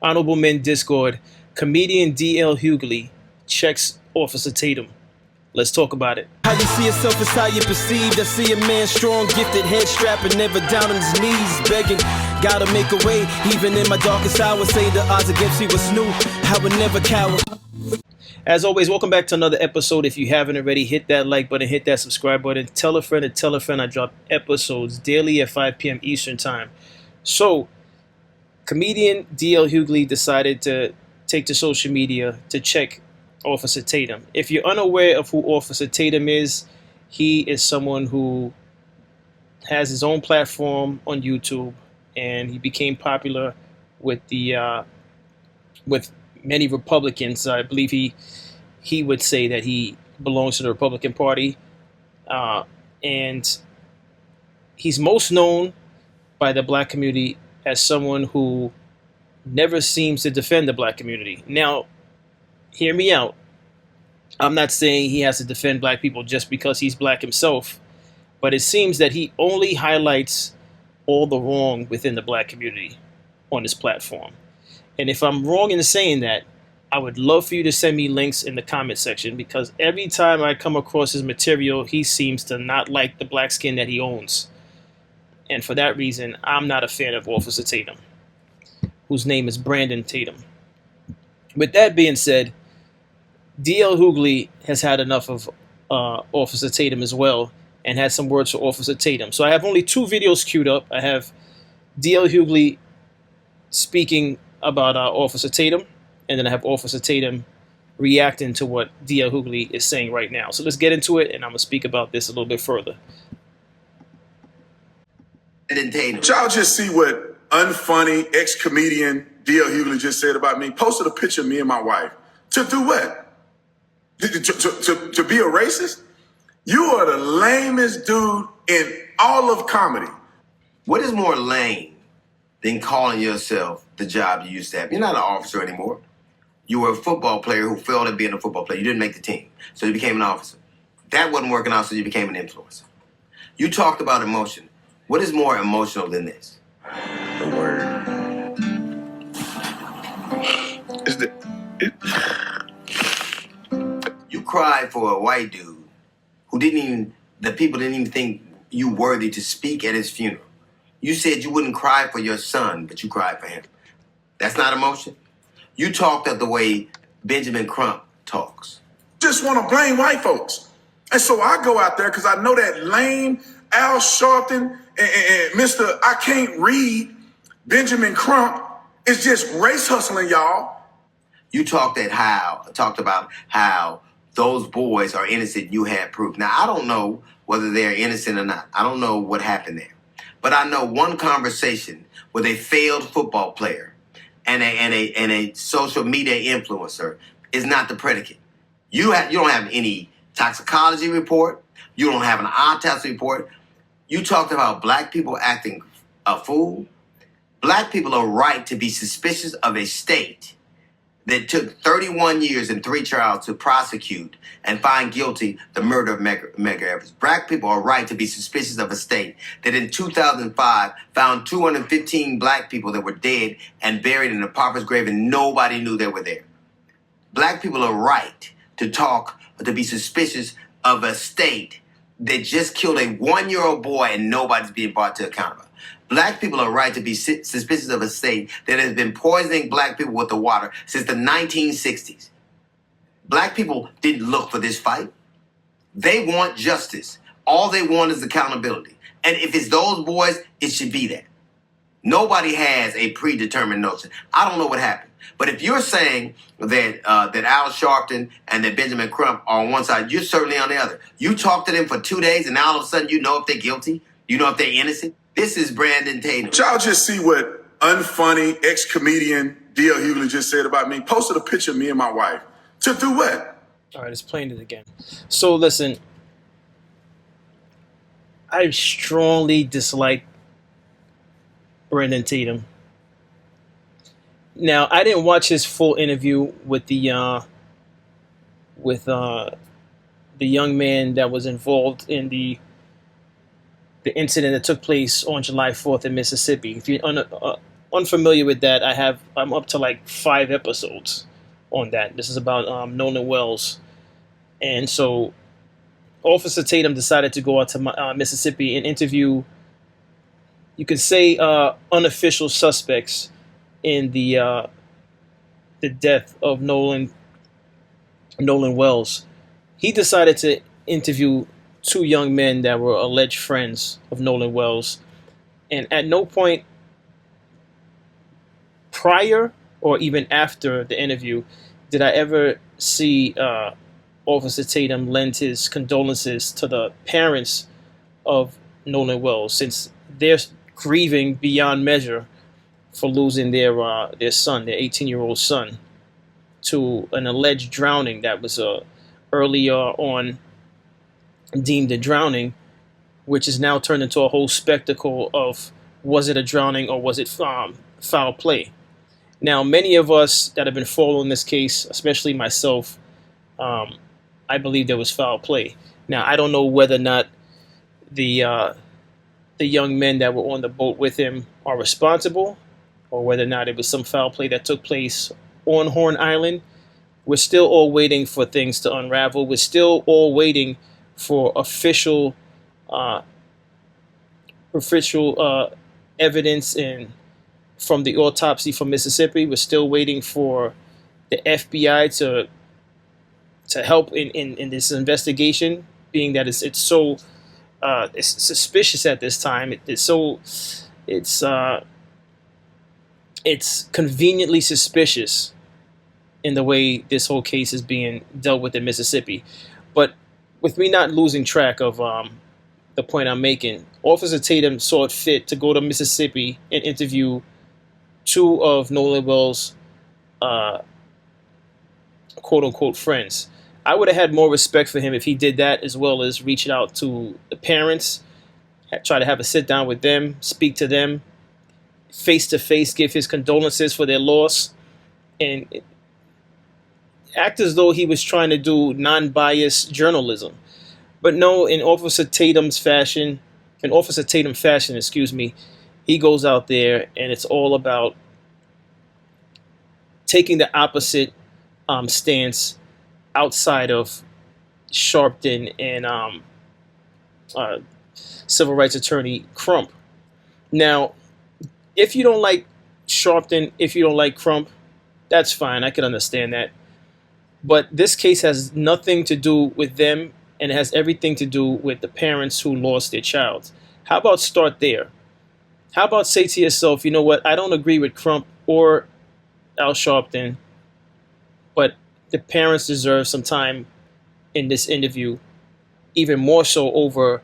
Honorable Men Discord, comedian D.L. Hughley checks Officer Tatum. Let's talk about it. How you see yourself is how you perceived. I see a man strong, gifted, head strapping, never down on his knees, begging. Gotta make a way, even in my darkest hour. Say the odds against me was new. I would never cower. As always, welcome back to another episode. If you haven't already, hit that like button, hit that subscribe button. Tell a friend and tell a friend I drop episodes daily at 5 p.m. Eastern Time. So, comedian D.L. Hughley decided to take to social media to check Officer Tatum. If you're unaware of who Officer Tatum is, he is someone who has his own platform on YouTube, and he became popular with with many Republicans. I believe he would say that he belongs to the Republican Party, and he's most known by the black community as someone who never seems to defend the black community. Now, hear me out. I'm not saying he has to defend black people just because he's black himself, but it seems that he only highlights all the wrong within the black community on his platform. And if I'm wrong in saying that, I would love for you to send me links in the comment section, because every time I come across his material, he seems to not like the black skin that he owns. And for that reason, I'm not a fan of Officer Tatum, whose name is Brandon Tatum. With that being said, D.L. Hughley has had enough of Officer Tatum as well, and had some words for Officer Tatum. So I have only two videos queued up. I have D.L. Hughley speaking about Officer Tatum, and then I have Officer Tatum reacting to what D.L. Hughley is saying right now. So let's get into it, and I'm going to speak about this a little bit further. Did y'all just see what unfunny ex-comedian D.L. Hughley just said about me? Posted a picture of me and my wife. To do what? To be a racist? You are the lamest dude in all of comedy. What is more lame than calling yourself the job you used to have? You're not an officer anymore. You were a football player who failed at being a football player. You didn't make the team, so you became an officer. That wasn't working out, so you became an influencer. You talked about emotion. What is more emotional than this? The word. You cried for a white dude who the people didn't even think you worthy to speak at his funeral. You said you wouldn't cry for your son, but you cried for him. That's not emotion? You talked of the way Benjamin Crump talks. Just want to blame white folks. And so I go out there because I know that lame Al Sharpton and Mr. I Can't Read Benjamin Crump is just race hustling, y'all. You talked about how those boys are innocent. You had proof. Now, I don't know whether they're innocent or not. I don't know what happened there. But I know one conversation with a failed football player and a social media influencer is not the predicate. You don't have any toxicology report. You don't have an autopsy report. You talked about black people acting a fool. Black people are right to be suspicious of a state that took 31 years and 3 trials to prosecute and find guilty the murder of Medgar Evers. Black people are right to be suspicious of a state that in 2005 found 215 black people that were dead and buried in a pauper's grave and nobody knew they were there. Black people are right to be suspicious of a state that just killed a 1-year-old boy and nobody's being brought to account about. Black people are right to be suspicious of a state that has been poisoning black people with the water since the 1960s. Black people didn't look for this fight. They want justice. All they want is accountability. And if it's those boys, it should be that. Nobody has a predetermined notion. I don't know what happened. But if you're saying that Al Sharpton and that Benjamin Crump are on one side, you're certainly on the other. You talk to them for 2 days and now all of a sudden you know if they're guilty. You know if they're innocent. This is Brandon Tatum. Did y'all just see what unfunny ex-comedian D.L. Hughley just said about me? Posted a picture of me and my wife. To do what? All right, it's playing it again. So listen, I strongly dislike Brandon Tatum. Now, I didn't watch his full interview with the young man that was involved in the incident that took place on July 4th in Mississippi. If you're unfamiliar with that, I'm up to like 5 episodes on that. This is about Nolan Wells, and so Officer Tatum decided to go out to Mississippi and interview, you could say, unofficial suspects in the death of Nolan Wells. He decided to interview 2 young men that were alleged friends of Nolan Wells, and at no point prior or even after the interview did I ever see Officer Tatum lend his condolences to the parents of Nolan Wells, since they're grieving beyond measure for losing their son, their 18-year-old son, to an alleged drowning that was earlier on deemed a drowning, which is now turned into a whole spectacle of, was it a drowning or was it foul play? Now, many of us that have been following this case, especially myself, I believe there was foul play. Now, I don't know whether or not the young men that were on the boat with him are responsible, or whether or not it was some foul play that took place on Horn Island. We're still all waiting for things to unravel. We're still all waiting for official evidence from the autopsy from Mississippi. We're still waiting for the FBI to help in this investigation, being that it's so it's suspicious at this time. It's conveniently suspicious in the way this whole case is being dealt with in Mississippi. But with me not losing track of the point I'm making, Officer Tatum saw it fit to go to Mississippi and interview 2 of Nolan Wells' quote-unquote friends. I would have had more respect for him if he did that, as well as reach out to the parents, try to have a sit-down with them, speak to them, face-to-face, give his condolences for their loss, and act as though he was trying to do non-biased journalism. But no, in Officer Tatum fashion, he goes out there and it's all about taking the opposite stance outside of Sharpton and civil rights attorney Crump. Now, if you don't like Sharpton, if you don't like Crump, that's fine. I can understand that. But this case has nothing to do with them, and it has everything to do with the parents who lost their child. How about start there? How about say to yourself, you know what, I don't agree with Crump or Al Sharpton, but the parents deserve some time in this interview, even more so over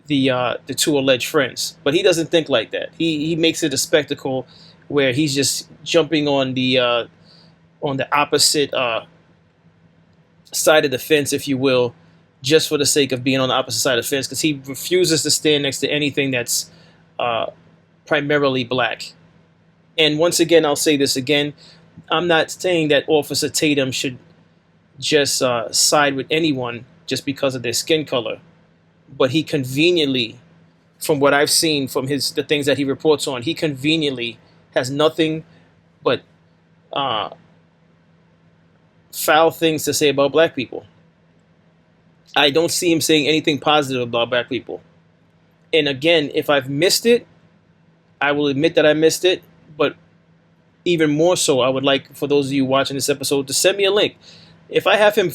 the 2 alleged friends. But he doesn't think like that. He makes it a spectacle where he's just jumping on the opposite side of the fence, if you will, just for the sake of being on the opposite side of the fence, because he refuses to stand next to anything that's primarily black. And once again, I'll say this again, I'm not saying that Officer Tatum should just side with anyone just because of their skin color, but he conveniently, from what I've seen from the things that he reports on, he conveniently has nothing but foul things to say about black people. I don't see him saying anything positive about black people. And again, if I've missed it, I will admit that I missed it. But even more so, I would like for those of you watching this episode to send me a link. If I have him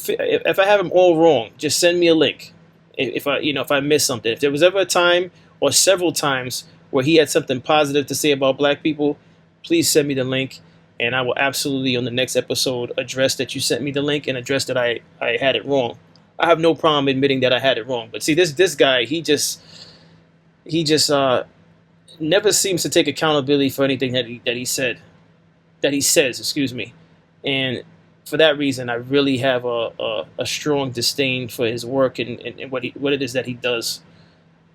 all wrong, just send me a link. If I miss something, if there was ever a time or several times where he had something positive to say about black people, please send me the link, and I will absolutely on the next episode address that you sent me the link and address that I had it wrong. I have no problem admitting that I had it wrong. But see, this guy, he just never seems to take accountability for anything that he says, excuse me. And for that reason, I really have a strong disdain for his work and what it is that he does.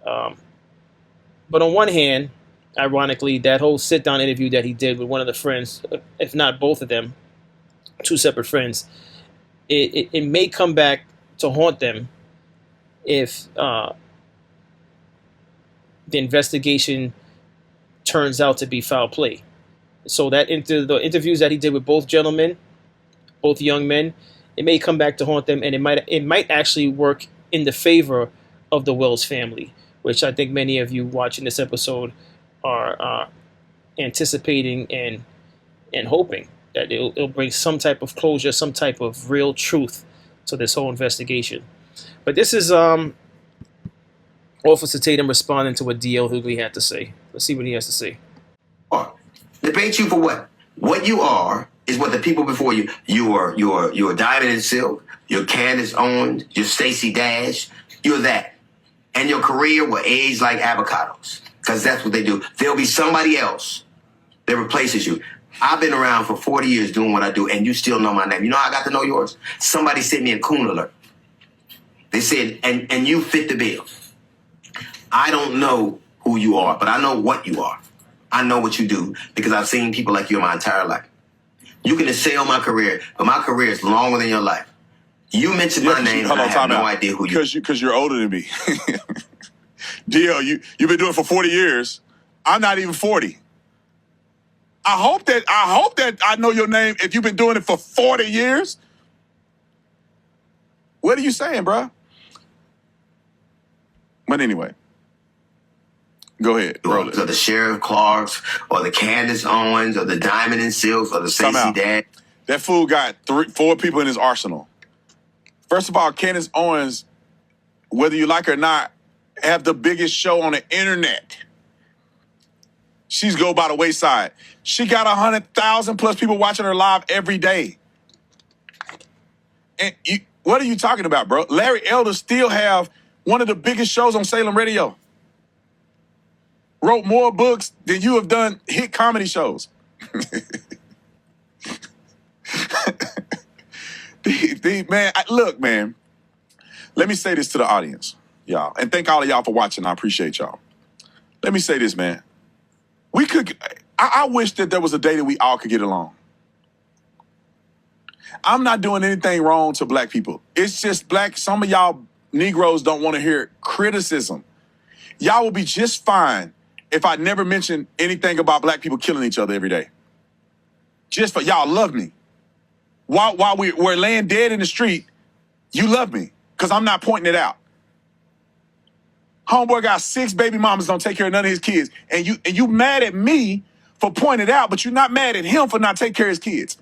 But on one hand, ironically, that whole sit-down interview that he did with one of the friends, if not both of them, 2 separate friends, it may come back to haunt them if the investigation turns out to be foul play. So the interviews that he did with both gentlemen, both young men, it may come back to haunt them, and it might actually work in the favor of the Wells family, which I think many of you watching this episode are anticipating and hoping that it'll bring some type of closure, some type of real truth to this whole investigation. But this is Officer Tatum responding to what D.L. Hughley had to say. Let's see what he has to say. Debate you for what? What you are is what the people before you. You're Diamond and Silk. You're Candace Owens. You're Stacey Dash. You're that, and your career will age like avocados because that's what they do. There'll be somebody else that replaces you. I've been around for 40 years doing what I do, and you still know my name. You know how I got to know yours? Somebody sent me a coon alert. They said, and you fit the bill. I don't know who you are, but I know what you are. I know what you do because I've seen people like you in my entire life. You can assail my career, but my career is longer than your life. You mentioned my name, and I have no idea who you are. Because you're older than me. DL, you've been doing it for 40 years. I'm not even 40. I hope that I know your name if you've been doing it for 40 years. What are you saying, bro? But anyway. Go ahead. Roll it. So the Sheriff Clarks, or the Candace Owens, or the Diamond and Silks, or the Stacey Dash. That fool got 4 people in his arsenal. First of all, Candace Owens, whether you like her or not, have the biggest show on the internet. She's go by the wayside. She got 100,000 plus people watching her live every day. And what are you talking about, bro? Larry Elder still have one of the biggest shows on Salem Radio. Wrote more books than you have done hit comedy shows. Look, man. Let me say this to the audience, y'all. And thank all of y'all for watching. I appreciate y'all. Let me say this, man. I wish that there was a day that we all could get along. I'm not doing anything wrong to black people. It's just some of y'all Negroes don't want to hear criticism. Y'all will be just fine if I never mention anything about black people killing each other every day. Just for y'all love me. While we're laying dead in the street, you love me because I'm not pointing it out. Homeboy got 6 baby mamas, don't take care of none of his kids. And you mad at me for pointing it out, but you're not mad at him for not taking care of his kids.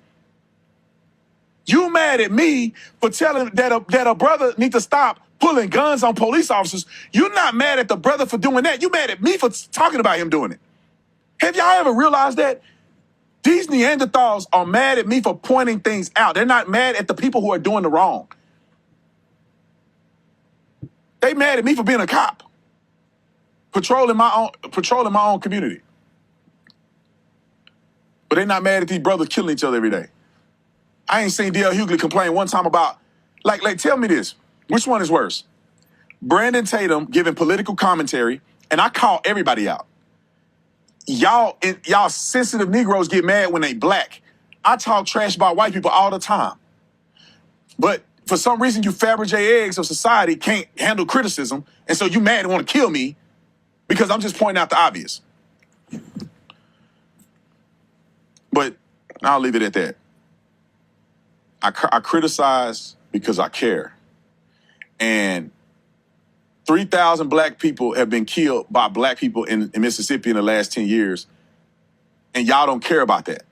You mad at me for telling that a brother needs to stop pulling guns on police officers. You're not mad at the brother for doing that. You mad at me for talking about him doing it. Have y'all ever realized that? These Neanderthals are mad at me for pointing things out. They're not mad at the people who are doing the wrong. They mad at me for being a cop, patrolling my own community. But they're not mad at these brothers killing each other every day. I ain't seen D.L. Hughley complain one time about, like, tell me this. Which one is worse? Brandon Tatum giving political commentary, and I call everybody out. Y'all sensitive Negroes get mad when they black. I talk trash about white people all the time. But for some reason, you Fabergé eggs of society can't handle criticism, and so you mad and want to kill me because I'm just pointing out the obvious. But I'll leave it at that. I criticize because I care. And 3,000 black people have been killed by black people in Mississippi in the last 10 years. And y'all don't care about that.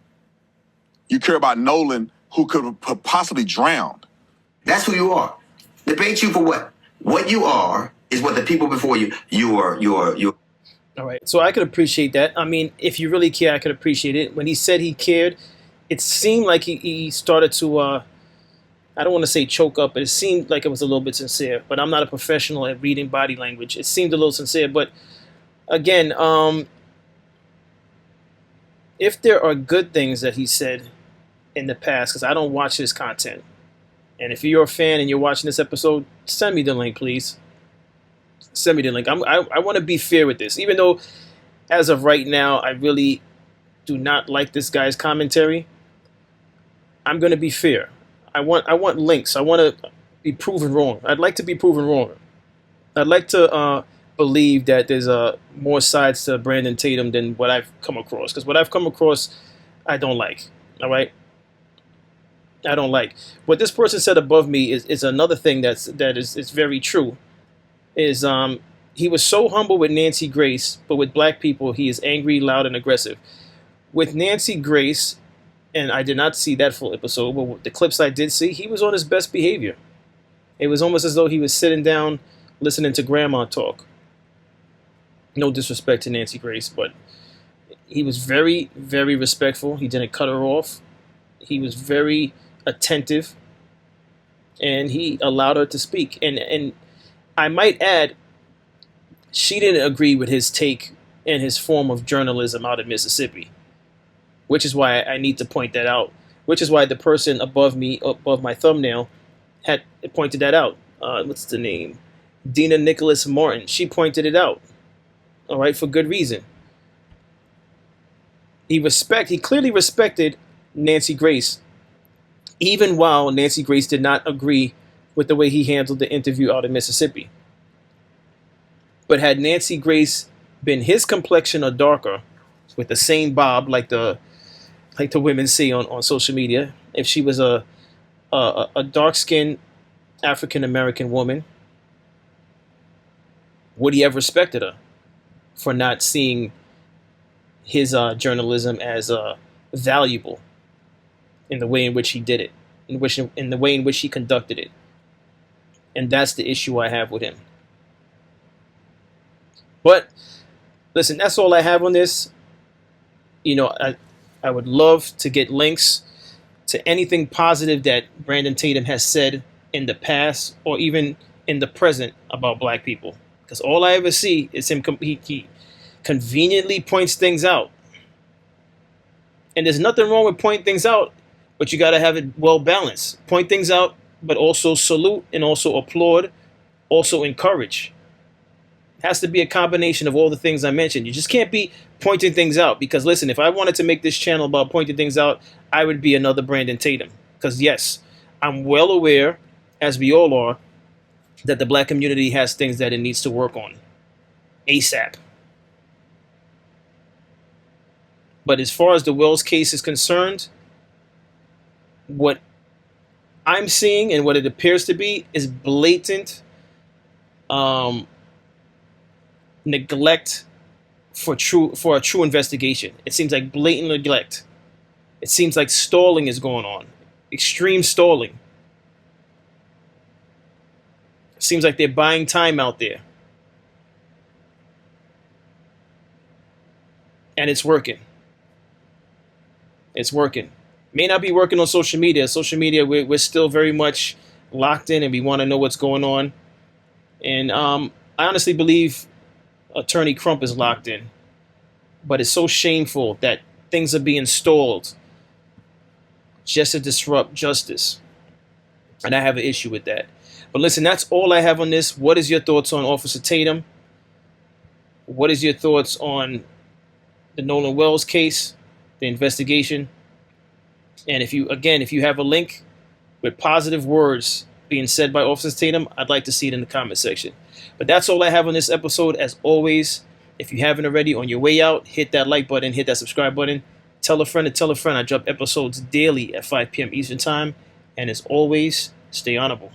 You care about Nolan, who could possibly drown. That's who you are. Debate you for what? What you are is what the people before you. You. All right. So I could appreciate that. I mean, if you really care, I could appreciate it. When he said he cared, it seemed like he started to, I don't want to say choke up, but it seemed like it was a little bit sincere. But I'm not a professional at reading body language. It seemed a little sincere. But again, if there are good things that he said in the past, because I don't watch his content, and if you're a fan and you're watching this episode, send me the link, please. Send me the link. I want to be fair with this, even though as of right now, I really do not like this guy's commentary. I'm going to be fair. I want links. I want to be proven wrong. I'd like to be proven wrong. I'd like to believe that there's more sides to Brandon Tatum than what I've come across. Because what I've come across I don't like. All right. I don't like. What this person said above me is another thing that is very true. Is he was so humble with Nancy Grace, but with black people he is angry, loud, and aggressive. With Nancy Grace, and I did not see that full episode, but with the clips I did see, he was on his best behavior. It was almost as though he was sitting down listening to grandma talk. No disrespect to Nancy Grace, but he was very, very respectful. He didn't cut her off. He was very attentive, and he allowed her to speak. And I might add, she didn't agree with his take and his form of journalism out of Mississippi, which is why I need to point that out. Which is why the person above me, above my thumbnail, had pointed that out. What's the name? Dina Nicholas Martin. She pointed it out. All right, for good reason. He clearly respected Nancy Grace, even while Nancy Grace did not agree with the way he handled the interview out of Mississippi. But had Nancy Grace been his complexion or darker, with the same bob like the women see on social media, if she was a dark-skinned African American woman, would he have respected her for not seeing his journalism as valuable in the way in which he did it, in the way in which he conducted it? And that's the issue I have with him. But listen, that's all I have on this. You know, I would love to get links to anything positive that Brandon Tatum has said in the past or even in the present about black people. Because all I ever see is him, he conveniently points things out. And there's nothing wrong with pointing things out, but you got to have it well balanced. Point things out, but also salute and also applaud, also encourage. It has to be a combination of all the things I mentioned. You just can't be pointing things out, because listen, if I wanted to make this channel about pointing things out, I would be another Brandon Tatum. Because yes, I'm well aware, as we all are, that the black community has things that it needs to work on ASAP. But as far as the Wells case is concerned, what I'm seeing and what it appears to be is blatant neglect for a true investigation. It seems like blatant neglect. It seems like stalling is going on, extreme stalling. It seems like they're buying time out there, and it's working. It's working. May not be working on social media. Social media, we're still very much locked in, and we want to know what's going on. And I honestly believe Attorney Crump is locked in. But it's so shameful that things are being stalled just to disrupt justice. And I have an issue with that. But listen, that's all I have on this. What is your thoughts on Officer Tatum? What is your thoughts on the Nolan Wells case, the investigation? And if you have a link with positive words being said by Officer Tatum, I'd like to see it in the comment section. But that's all I have on this episode. As always, if you haven't already, on your way out, hit that like button, hit that subscribe button. Tell a friend to tell a friend. I drop episodes daily at 5 p.m. Eastern Time. And as always, stay honorable.